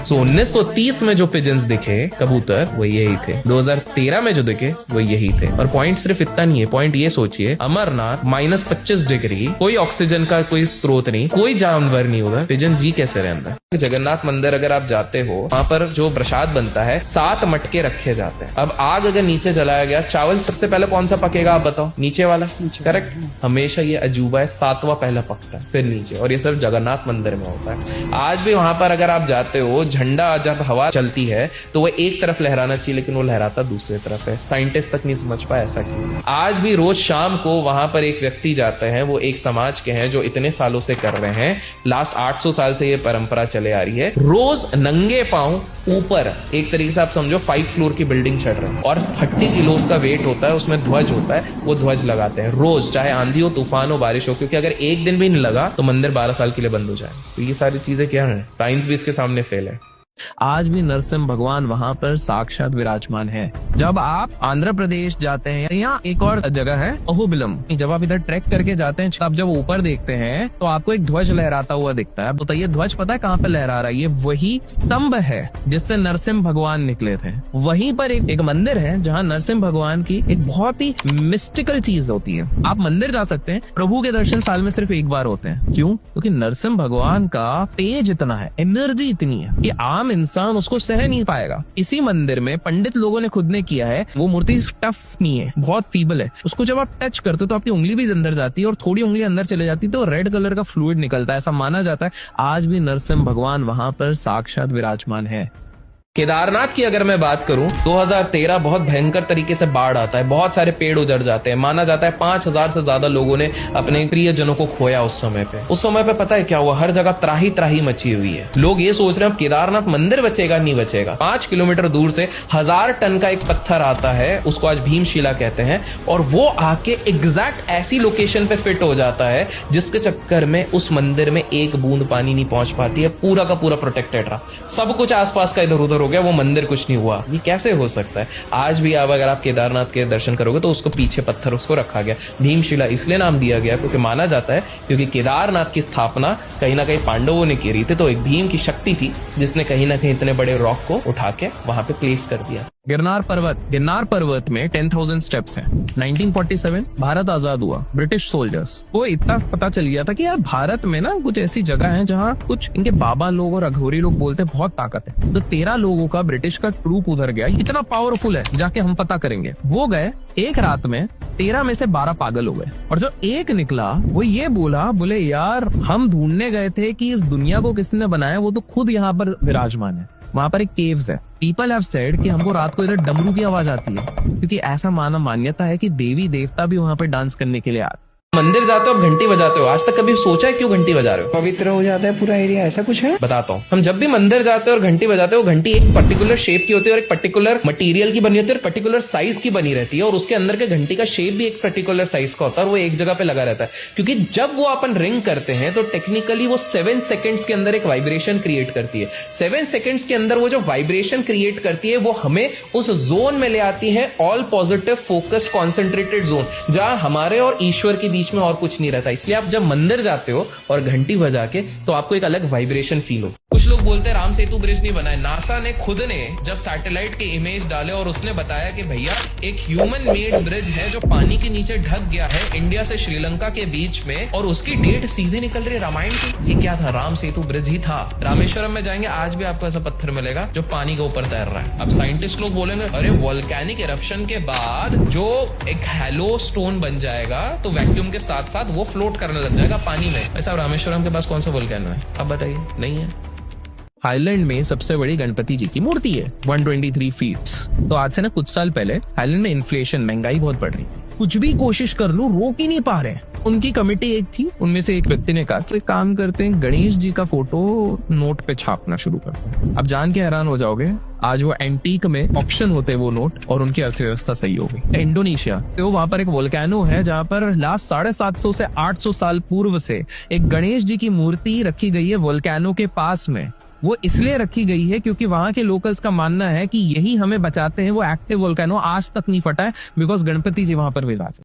सो 1930 में जो पिजन्स दिखे कबूतर वो यही थे, 2013 में जो दिखे वो यही थे। और पॉइंट सिर्फ इतना नहीं है, पॉइंट ये सोचिए अमरनाथ -25 डिग्री, कोई ऑक्सीजन का कोई स्रोत नहीं, कोई जानवर नहीं होगा, पिजन जी कैसे रहे अंदर। जगन्नाथ मंदिर अगर आप जाते हो, वहां पर जो प्रसाद बनता है 7 मटके रखे जाते हैं। अब आग अगर नीचे जलाया गया, चावल सबसे पहले कौन सा पकेगा आप बताओ? नीचे वाला, करेक्ट। हमेशा ये अजूबा है, 7वां पहला पकता है फिर नीचे, और ये सिर्फ जगन्नाथ मंदिर में होता है। आज भी वहां पर अगर आप जाते हो, झंडा जब हवा चलती है तो वो एक तरफ लहराना चाहिए, लेकिन वो लहराता दूसरी तरफ है। साइंटिस्ट तक नहीं समझ पाए ऐसा क्यों। आज भी रोज शाम को वहां पर एक व्यक्ति जाते हैं, वो एक समाज के हैं जो इतने सालों से कर रहे हैं, लास्ट 800 साल से ये परंपरा चले आ रही है। रोज नंगे पांव ऊपर, एक तरीके से आप समझो 5 फ्लोर की बिल्डिंग चढ़ रहे हैं, और 30 किलो का वेट होता है, उसमें ध्वज होता है, वो ध्वज लगाते हैं रोज, चाहे आंधी हो, तूफान हो, बारिश हो, क्योंकि अगर एक दिन भी नहीं लगा तो मंदिर 12 साल के लिए बंद हो जाए। तो ये सारी चीजें क्या है, साइंस भी इसके सामने फेल है। आज भी नरसिंह भगवान वहां पर साक्षात विराजमान है। जब आप आंध्र प्रदेश जाते हैं, यहाँ एक और जगह है अहोबिलम, जब आप इधर ट्रैक करके जाते हैं, तब जब ऊपर देखते हैं तो आपको एक ध्वज लहराता हुआ दिखता है। बताइए ध्वज पता है कहाँ पे लहरा रहा है? ये वही स्तंभ है जिससे नरसिंह भगवान निकले थे। वहीं पर एक मंदिर है जहाँ नरसिंह भगवान की एक बहुत ही मिस्टिकल चीज होती है। आप मंदिर जा सकते हैं, प्रभु के दर्शन साल में सिर्फ एक बार होते हैं। क्यों? क्योंकि नरसिंह भगवान का तेज इतना है, एनर्जी इतनी है कि आम इंसान उसको सह नहीं पाएगा। इसी मंदिर में पंडित लोगों ने खुद ने किया है, वो मूर्ति टफ नहीं है, बहुत फीबल है। उसको जब आप टच करते हो तो आपकी उंगली भी अंदर जाती है, और थोड़ी उंगली अंदर चले जाती है तो रेड कलर का फ्लूइड निकलता है, ऐसा माना जाता है। आज भी नरसिंह भगवान वहां पर साक्षात विराजमान है। केदारनाथ की अगर मैं बात करूं, 2013 बहुत भयंकर तरीके से बाढ़ आता है, बहुत सारे पेड़ उजड़ जाते हैं। माना जाता है 5000 से ज्यादा लोगों ने अपने प्रियजनों को खोया उस समय पे। उस समय पे पता है क्या हुआ? हर जगह त्राही त्राही मची हुई है। लोग ये सोच रहे हैं केदारनाथ मंदिर बचेगा, नहीं बचेगा। 5 किलोमीटर दूर से 1000 टन का एक पत्थर आता है, उसको आज भीमशिला कहते हैं, और वो आके एग्जैक्ट ऐसी लोकेशन पे फिट हो जाता है जिसके चक्कर में उस मंदिर में एक बूंद पानी नहीं पहुंच पाती है। पूरा का पूरा प्रोटेक्टेड रहा, सब कुछ आसपास का इधर उधर हो गया, वो मंदिर कुछ नहीं हुआ। ये कैसे हो सकता है? आज भी अगर आप केदारनाथ के दर्शन करोगे तो उसको पीछे पत्थर उसको रखा गया। भीमशिला इसलिए नाम दिया गया क्योंकि माना जाता है क्योंकि केदारनाथ की स्थापना कहीं ना कहीं पांडवों ने की रही थी, तो एक भीम की शक्ति थी जिसने कहीं ना कहीं इतने बड़े रॉक को उठा के वहां पे प्लेस कर दिया। गिरनार पर्वत में 10,000 स्टेप्स हैं। 1947 भारत आजाद हुआ, ब्रिटिश सोल्जर्स को इतना पता चल गया था कि यार भारत में ना कुछ ऐसी जगह है जहाँ कुछ इनके बाबा लोग और अघोरी लोग बोलते हैं बहुत ताकत है। तो 13 लोगों का ब्रिटिश का ट्रूप उधर गया, इतना पावरफुल है जाके हम पता करेंगे। वो गए, एक रात में 13 में से 12 पागल हो गए, और जो एक निकला वो ये बोले यार हम ढूंढने गए थे कि इस दुनिया को किसने बनाया, वो तो खुद यहाँ पर विराजमान है। वहां पर एक केव्स है। पीपल हैव सेड कि हमको रात को इधर डमरू की आवाज आती है, क्योंकि ऐसा मान्यता है कि देवी देवता भी वहां पर डांस करने के लिए आते। मंदिर जाते हो, घंटी बजाते हो, आज तक कभी सोचा है क्यों घंटी बजा रहे हो? पवित्र हो जाता है पूरा एरिया, ऐसा कुछ है? बताता हूँ। हम जब भी मंदिर जाते हो और घंटी बजाते हो, घंटी एक पर्टिकुलर शेप की होती है और एक पर्टिकुलर मटेरियल की बनी होती है और पर्टिकुलर साइज की बनी रहती है, और उसके अंदर के घंटी का शेप भी एक पर्टिकुलर साइज का होता है, और वो एक जगह पे लगा रहता है। क्योंकि जब वो अपन रिंग करते हैं तो टेक्निकली वो 7 सेकेंड्स के अंदर एक वाइब्रेशन क्रिएट करती है। 7 सेकेंड्स के अंदर वो जो वाइब्रेशन क्रिएट करती है वो हमें उस जोन में ले आती है, all positive focused concentrated zone, जहां हमारे और ईश्वर के बीच में और कुछ नहीं रहता। इसलिए आप जब मंदिर जाते हो और घंटी बजा के, तो आपको एक अलग वाइब्रेशन फील हो। कुछ लोग बोलते हैं राम सेतु ब्रिज नहीं बना है। नासा ने खुद ने जब सैटेलाइट के इमेज डाले और उसने बताया कि भैया एक ह्यूमन मेड ब्रिज है जो पानी के नीचे ढक गया है इंडिया से श्रीलंका के बीच में, और उसकी डेट सीधे निकल रही है रामायण की। ये क्या था? राम सेतु ब्रिज ही था। रामेश्वरम में जाएंगे, आज भी आपको ऐसा पत्थर मिलेगा जो पानी के ऊपर तैर रहा है। अब साइंटिस्ट लोग बोलेंगे अरे वोल्केनिक इरप्शन के बाद जो एक हैलो स्टोन बन जाएगा तो वैक्यूम के साथ साथ वो फ्लोट करने लग जाएगा पानी में। ऐसा रामेश्वरम के पास कौन सा वोल्केनो है? अब बताइए, नहीं है। थाईलैंड में सबसे बड़ी गणपति जी की मूर्ति है, 123 फीट्स। तो आज से ना कुछ साल पहले थाईलैंड में इन्फ्लेशन, महंगाई बहुत बढ़ रही थी। कुछ भी कोशिश कर लो, रोक ही नहीं पा रहे। उनकी कमेटी एक थी, उनमें से एक व्यक्ति ने कहा कि काम करते हैं, गणेश जी का फोटो नोट पे छापना शुरू करते हैं। अब जान के हैरान हो जाओगे, आज वो एंटीक में ऑक्शन होते हैं वो नोट, और उनकी अर्थव्यवस्था सही हो गई। इंडोनेशिया तो वहां पर एक वोल्केनो है जहां पर लास्ट 750 से 800 साल पूर्व से एक गणेश जी की मूर्ति रखी गई है वोल्केनो के पास में। वो इसलिए रखी गई है क्योंकि वहां के लोकल्स का मानना है कि यही हमें बचाते हैं। वो एक्टिव वोल्केनो आज तक नहीं फटा है बिकॉज गणपति जी वहां पर विराज